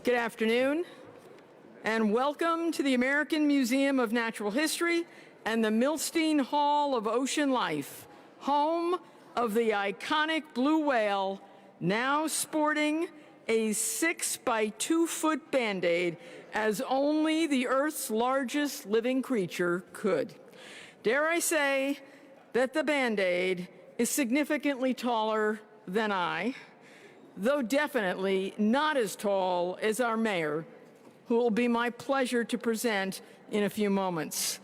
Good afternoon, and welcome to the American Museum of Natural History and the Milstein Hall of Ocean Life, home of the iconic blue whale, now sporting a 6 by 2 foot Band-Aid as only the Earth's largest living creature could. Dare I say that the Band-Aid is significantly taller than I, though definitely not as tall as our mayor, who will be my pleasure to present in a few moments.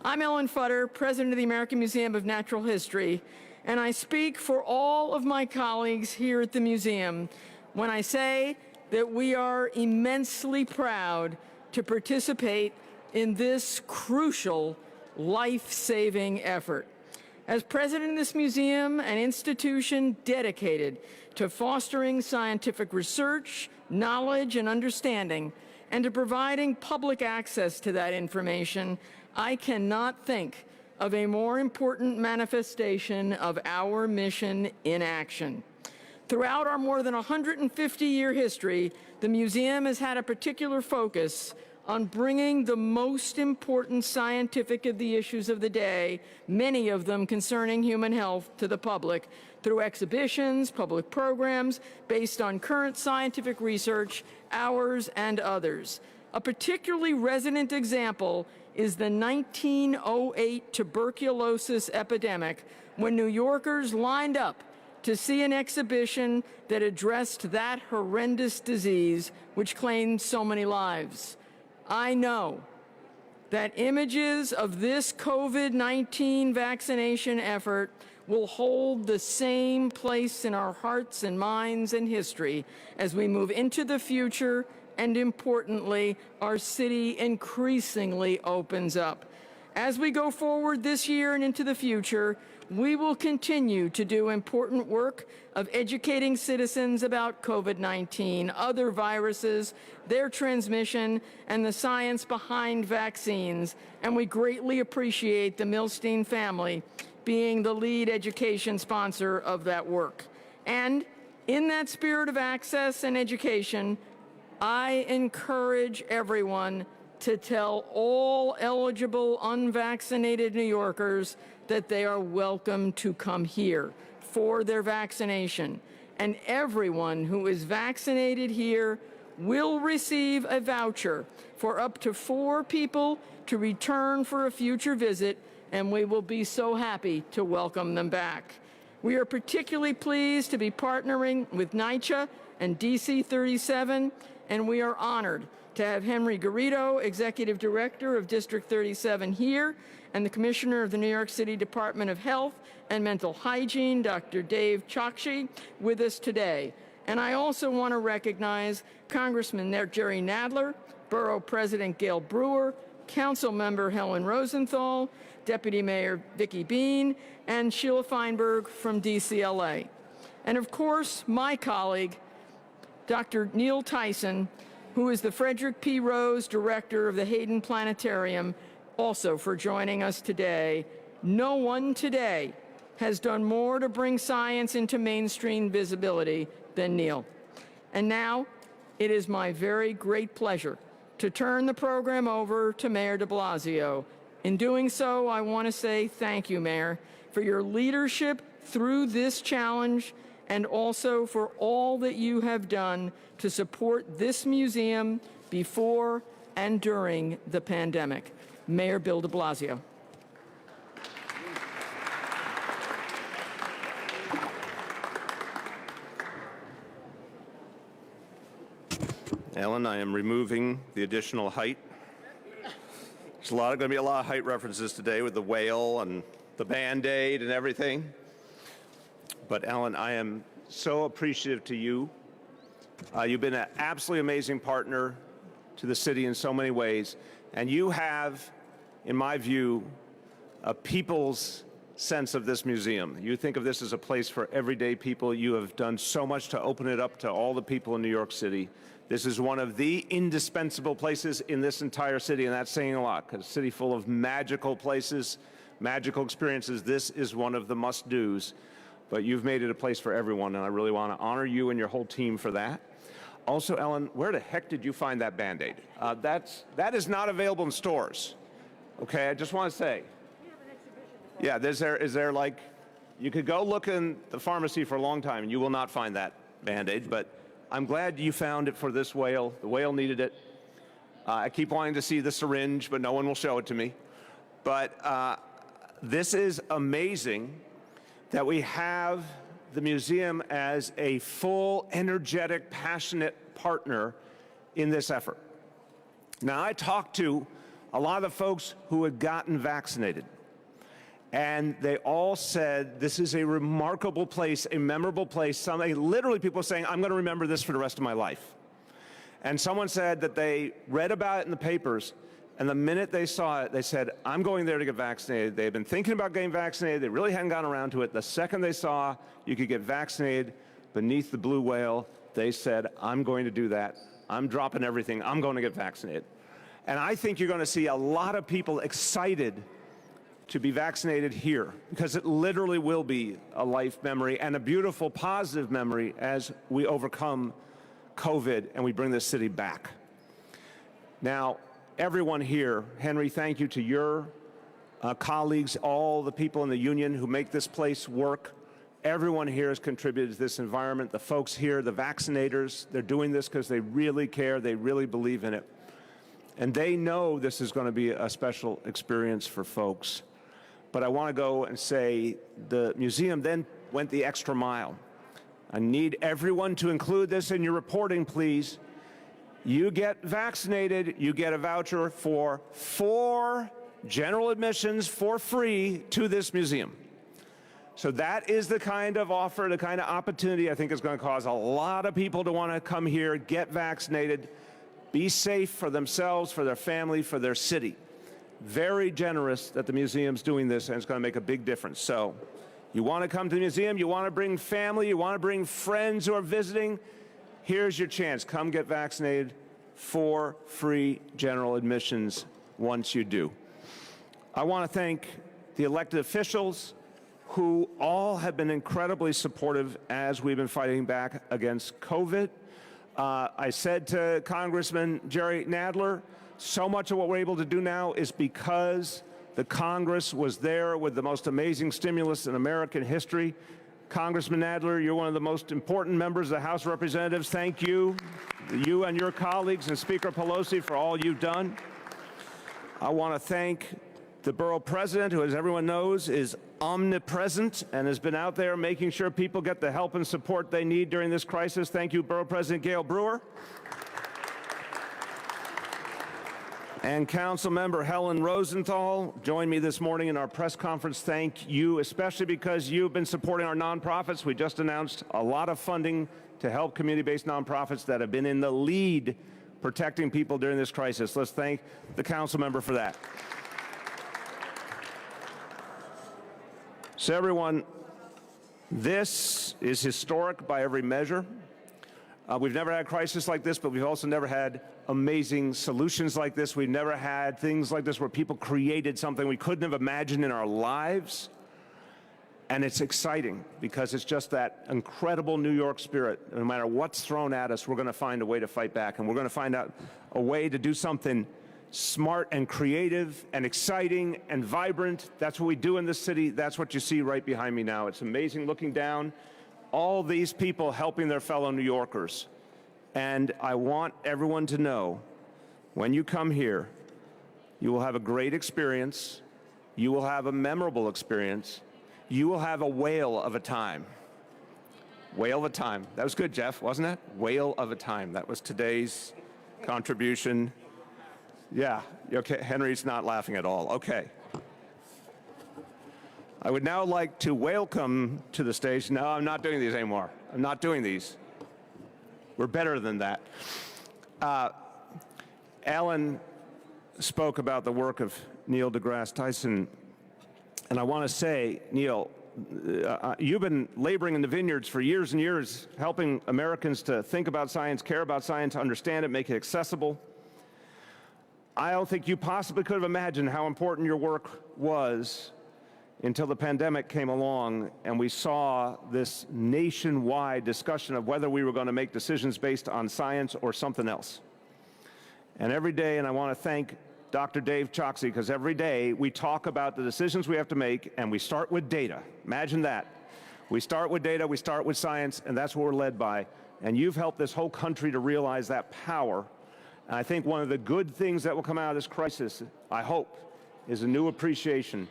I'm Ellen Futter, president of the American Museum of Natural History, and I speak for all of my colleagues here at the museum when I say that we are immensely proud to participate in this crucial, life-saving effort. As president of this museum, an institution dedicated to fostering scientific research, knowledge, and understanding, and to providing public access to that information, I cannot think of a more important manifestation of our mission in action. Throughout our more than 150-year history, the museum has had a particular focus on bringing the most important scientific of the issues of the day, many of them concerning human health, to the public through exhibitions, public programs based on current scientific research, ours and others. A particularly resonant example is the 1908 tuberculosis epidemic, when New Yorkers lined up to see an exhibition that addressed that horrendous disease which claimed so many lives. I know that images of this COVID-19 vaccination effort will hold the same place in our hearts and minds and history as we move into the future, and importantly, our city increasingly opens up. As we go forward this year and into the future, we will continue to do important work of educating citizens about COVID-19, other viruses, their transmission, and the science behind vaccines. And we greatly appreciate the Milstein family being the lead education sponsor of that work. And in that spirit of access and education, I encourage everyone to tell all eligible unvaccinated New Yorkers that they are welcome to come here for their vaccination. And everyone who is vaccinated here will receive a voucher for up to 4 people to return for a future visit, and we will be so happy to welcome them back. We are particularly pleased to be partnering with NYCHA and DC 37, and we are honored to have Henry Garrido, Executive Director of District 37 here, and the Commissioner of the New York City Department of Health and Mental Hygiene, Dr. Dave Chokshi, with us today. And I also want to recognize Congressman Jerry Nadler, Borough President Gail Brewer, Council Member Helen Rosenthal, Deputy Mayor Vicki Bean, and Sheila Feinberg from DCLA. And of course, my colleague, Dr. Neil Tyson, who is the Frederick P. Rose Director of the Hayden Planetarium, also for joining us today. No one today has done more to bring science into mainstream visibility than Neil. And now, it is my very great pleasure to turn the program over to Mayor de Blasio. In doing so, I want to say thank you, Mayor, for your leadership through this challenge, and also for all that you have done to support this museum before and during the pandemic. Mayor Bill de Blasio. Ellen, I am removing the additional height. There's going to be a lot of height references today with the whale and the Band-Aid and everything. But Ellen, I am so appreciative to you. You've been an absolutely amazing partner to the city in so many ways. And you have, in my view, a people's sense of this museum. You think of this as a place for everyday people. You have done so much to open it up to all the people in New York City. This is one of the indispensable places in this entire city, and that's saying a lot, because a city full of magical places, magical experiences, this is one of the must-dos. But you've made it a place for everyone, and I really want to honor you and your whole team for that. Also, Ellen, where the heck did you find that Band-Aid? That is not available in stores. Okay, I just want to say. We have an exhibition. Yeah, is there like, you could go look in the pharmacy for a long time and you will not find that Band-Aid, but I'm glad you found it for this whale. The whale needed it. I keep wanting to see the syringe, but no one will show it to me. But this is amazing that we have the museum as a full, energetic, passionate partner in this effort. Now, I talked to a lot of the folks who had gotten vaccinated, and they all said this is a remarkable place, a memorable place. Literally people saying, I'm going to remember this for the rest of my life. And someone said that they read about it in the papers, and the minute they saw it, they said, I'm going there to get vaccinated. They've been thinking about getting vaccinated. They really hadn't gotten around to it. The second they saw you could get vaccinated beneath the blue whale, they said, I'm going to do that. I'm dropping everything. I'm going to get vaccinated. And I think you're going to see a lot of people excited to be vaccinated here, because it literally will be a life memory and a beautiful, positive memory as we overcome COVID and we bring this city back. Now, everyone here, Henry, thank you to your colleagues, all the people in the union who make this place work. Everyone here has contributed to this environment. The folks here, the vaccinators, they're doing this because they really care, they really believe in it. And they know this is going to be a special experience for folks. But I want to go and say the museum then went the extra mile. I need everyone to include this in your reporting, please. You get vaccinated, you get a voucher for 4 general admissions for free to this museum. So that is the kind of offer, the kind of opportunity I think is going to cause a lot of people to want to come here, get vaccinated, be safe for themselves, for their family, for their city. Very generous that the museum's doing this, and it's going to make a big difference. So you want to come to the museum, you want to bring family, you want to bring friends who are visiting, here's your chance. Come get vaccinated for free general admissions once you do. I want to thank the elected officials who all have been incredibly supportive as we've been fighting back against COVID. I said to Congressman Jerry Nadler, so much of what we're able to do now is because the Congress was there with the most amazing stimulus in American history. Congressman Nadler, you're one of the most important members of the House of Representatives. Thank you, you and your colleagues, and Speaker Pelosi, for all you've done. I want to thank the borough president, who, as everyone knows, is omnipresent and has been out there making sure people get the help and support they need during this crisis. Thank you, Borough President Gail Brewer. And Council Member Helen Rosenthal joined me this morning in our press conference. Thank you, especially because you've been supporting our nonprofits. We just announced a lot of funding to help community-based nonprofits that have been in the lead protecting people during this crisis. Let's thank the council member for that. So everyone, this is historic by every measure. We've never had a crisis like this, but we've also never had amazing solutions like this. We've never had things like this where people created something we couldn't have imagined in our lives. And it's exciting because it's just that incredible New York spirit. No matter what's thrown at us, we're going to find a way to fight back. And we're going to find out a way to do something smart and creative and exciting and vibrant. That's what we do in this city. That's what you see right behind me now. It's amazing looking down. All these people helping their fellow New Yorkers. And I want everyone to know, when you come here, you will have a great experience. You will have a memorable experience. You will have a whale of a time. Whale of a time. That was good, Jeff, wasn't it? Whale of a time. That was today's contribution. Yeah, okay, Henry's not laughing at all. Okay. I would now like to welcome to the stage. No, I'm not doing these anymore. I'm not doing these. We're better than that. Alan spoke about the work of Neil deGrasse Tyson. And I want to say, Neil, you've been laboring in the vineyards for years and years, helping Americans to think about science, care about science, understand it, make it accessible. I don't think you possibly could have imagined how important your work was until the pandemic came along and we saw this nationwide discussion of whether we were going to make decisions based on science or something else. And every day, and I want to thank Dr. Dave Choksi, because every day we talk about the decisions we have to make, and we start with data. Imagine that. We start with data, we start with science, and that's what we're led by. And you've helped this whole country to realize that power. And I think one of the good things that will come out of this crisis, I hope, is a new appreciation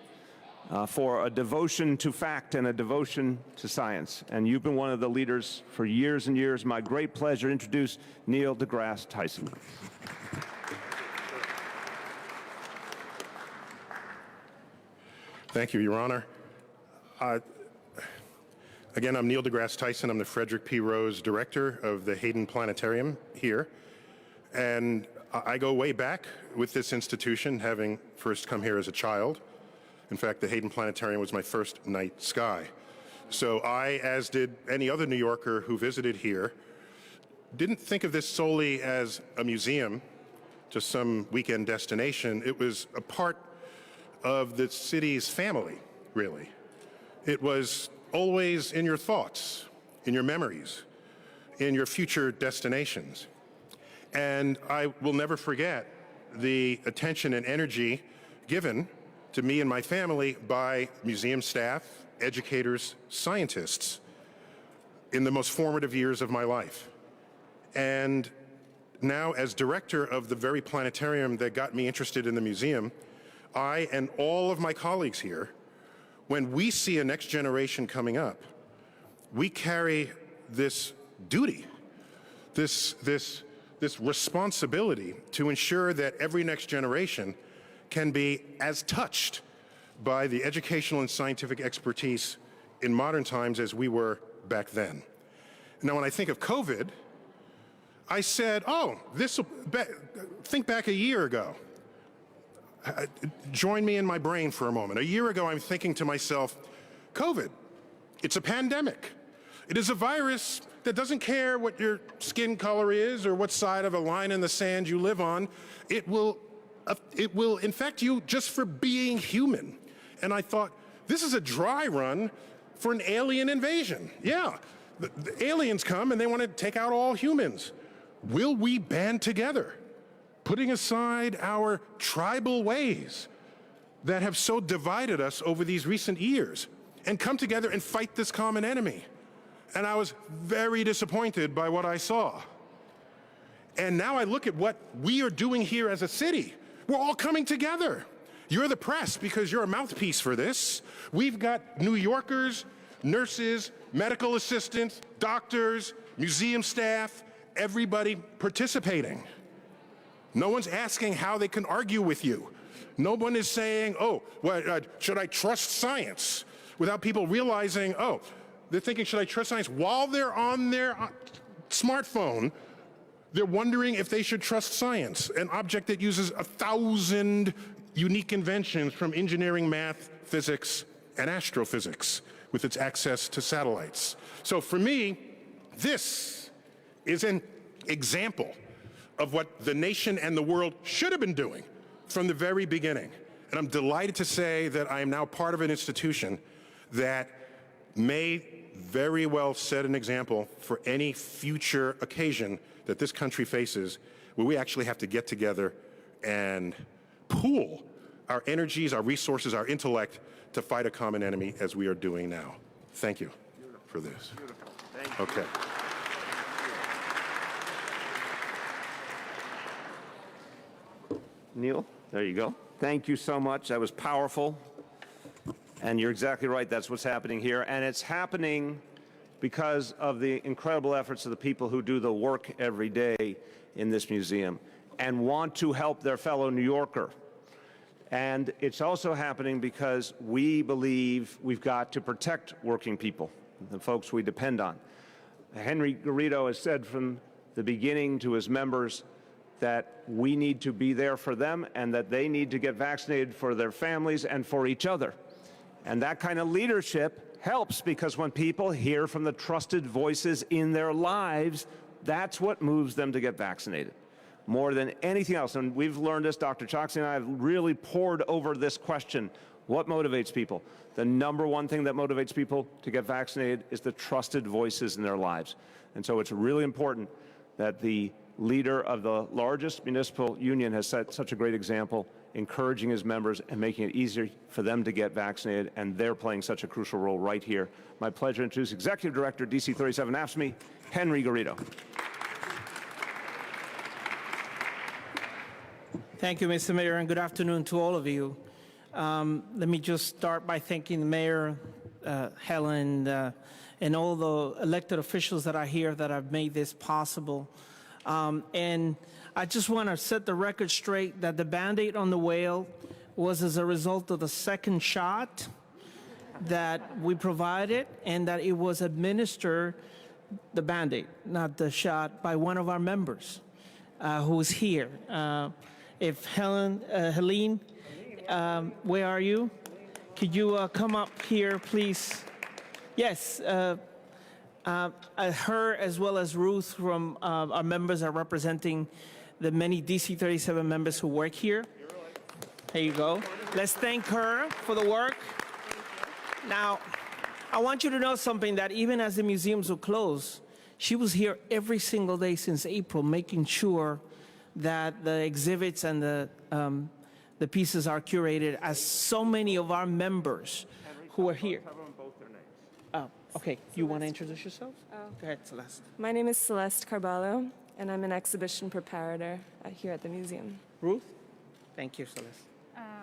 for a devotion to fact and a devotion to science. And you've been one of the leaders for years and years. My great pleasure to introduce Neil deGrasse Tyson. Thank you, Your Honor. Again, I'm Neil deGrasse Tyson. I'm the Frederick P. Rose Director of the Hayden Planetarium here. And I go way back with this institution, having first come here as a child. In fact, the Hayden Planetarium was my first night sky. So I, as did any other New Yorker who visited here, didn't think of this solely as a museum, just some weekend destination. It was a part of the city's family, really. It was always in your thoughts, in your memories, in your future destinations. And I will never forget the attention and energy given to me and my family by museum staff, educators, scientists in the most formative years of my life. And now, as director of the very planetarium that got me interested in the museum, I and all of my colleagues here, when we see a next generation coming up, we carry this duty, this responsibility to ensure that every next generation can be as touched by the educational and scientific expertise in modern times as we were back then. Now, when I think of COVID, I said, oh, think back a year ago. Join me in my brain for a moment. A year ago, I'm thinking to myself, COVID, it's a pandemic. It is a virus that doesn't care what your skin color is or what side of a line in the sand you live on. It will infect you just for being human. And I thought, this is a dry run for an alien invasion. Yeah, the aliens come and they want to take out all humans. Will we band together, putting aside our tribal ways that have so divided us over these recent years, and come together and fight this common enemy? And I was very disappointed by what I saw. And now I look at what we are doing here as a city. We're all coming together. You're the press because you're a mouthpiece for this. We've got New Yorkers, nurses, medical assistants, doctors, museum staff, everybody participating. No one's asking how they can argue with you. No one is saying, oh, should I trust science? Without people realizing, oh, they're thinking, should I trust science? While they're on their smartphone, they're wondering if they should trust science, an object that uses 1,000 unique inventions from engineering, math, physics, and astrophysics with its access to satellites. So for me, this is an example of what the nation and the world should have been doing from the very beginning. And I'm delighted to say that I am now part of an institution that may very well set an example for any future occasion that this country faces where we actually have to get together and pool our energies, our resources, our intellect to fight a common enemy as we are doing now. Thank you for this. Thank you. Okay. Neil, there you go. Thank you so much. That was powerful. And you're exactly right. That's what's happening here. And it's happening because of the incredible efforts of the people who do the work every day in this museum and want to help their fellow New Yorker. And it's also happening because we believe we've got to protect working people, the folks we depend on. Henry Garrido has said from the beginning to his members that we need to be there for them and that they need to get vaccinated for their families and for each other. And that kind of leadership helps because when people hear from the trusted voices in their lives, that's what moves them to get vaccinated. more than anything else, and we've learned this, Dr. Choksi and I have really pored over this question, what motivates people? The number one thing that motivates people to get vaccinated is the trusted voices in their lives. And so it's really important that the leader of the largest municipal union has set such a great example, encouraging his members and making it easier for them to get vaccinated, and they're playing such a crucial role right here. My pleasure to introduce Executive Director, DC 37 AFSCME, Henry Garrido. Thank you, Mr. Mayor, and good afternoon to all of you. Let me just start by thanking the Mayor, Helen, and all the elected officials that are here that have made this possible. And I just want to set the record straight that the Band-Aid on the whale was as a result of the second shot that we provided, and that it was administered, the Band-Aid, not the shot, by one of our members who is here. If Helene, where are you? Could you come up here, please? Yes, her as well as Ruth from our members are representing the many DC 37 members who work here. There you go. Let's thank her for the work. Now, I want you to know something, that even as the museums were closed, she was here every single day since April, making sure that the exhibits and the pieces are curated, as so many of our members who are here. Oh, okay. You want to introduce yourself? Oh. Go ahead, Celeste. My name is Celeste Carballo, and I'm an exhibition preparator here at the museum. Ruth? Thank you, Celeste.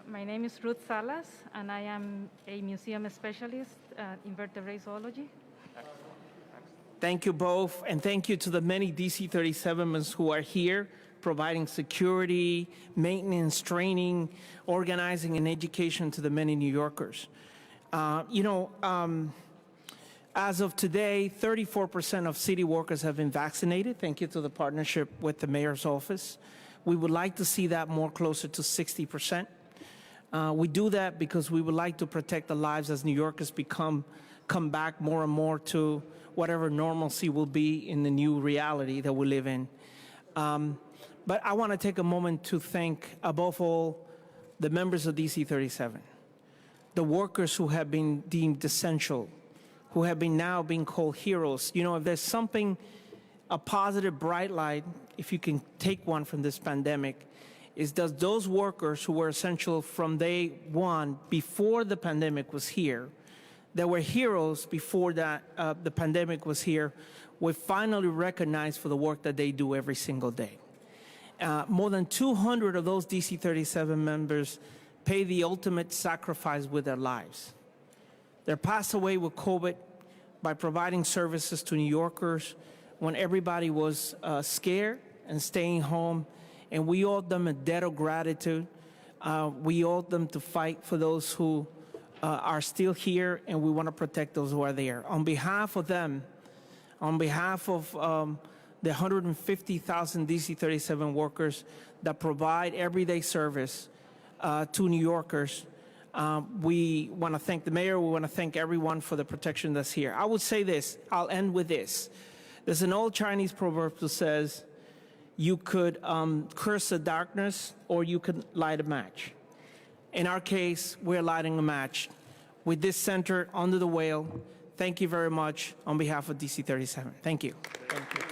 My name is Ruth Salas, and I am a museum specialist in vertebrate zoology. Thank you both, and thank you to the many DC 37ers who are here, providing security, maintenance, training, organizing, and education to the many New Yorkers. As of today, 34% of city workers have been vaccinated. Thank you to the partnership with the mayor's office. We would like to see that more closer to 60%. We do that because we would like to protect the lives as New Yorkers come back more and more to whatever normalcy will be in the new reality that we live in. But I want to take a moment to thank, above all, the members of DC 37, the workers who have been deemed essential, who have been now being called heroes. You know, if there's something, a positive bright light, if you can take one from this pandemic, is that those workers who were essential from day one, before the pandemic was here, that were heroes before that the pandemic was here, were finally recognized for the work that they do every single day. More than 200 of those DC 37 members pay the ultimate sacrifice with their lives. They passed away with COVID by providing services to New Yorkers when everybody was scared and staying home, and we owe them a debt of gratitude. We owe them to fight for those who are still here, and we want to protect those who are there. On behalf of them, on behalf of the 150,000 DC 37 workers that provide everyday service to New Yorkers, we want to thank the mayor. We want to thank everyone for the protection that's here. I would say this. I'll end with this. There's an old Chinese proverb that says, you could curse the darkness or you could light a match. In our case, we're lighting a match with this center under the whale. Thank you very much on behalf of DC 37. Thank you. Thank you.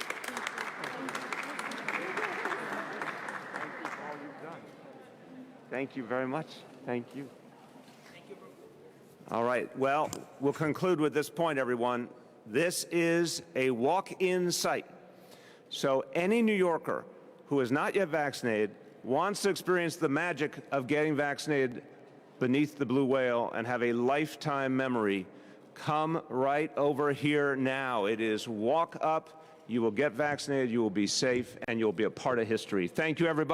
Thank you very much. Thank you. All right. Well, we'll conclude with this point, everyone. This is a walk-in site. So any New Yorker who is not yet vaccinated, wants to experience the magic of getting vaccinated beneath the blue whale and have a lifetime memory, come right over here now. It is walk up. You will get vaccinated. You will be safe, and you'll be a part of history. Thank you, everybody.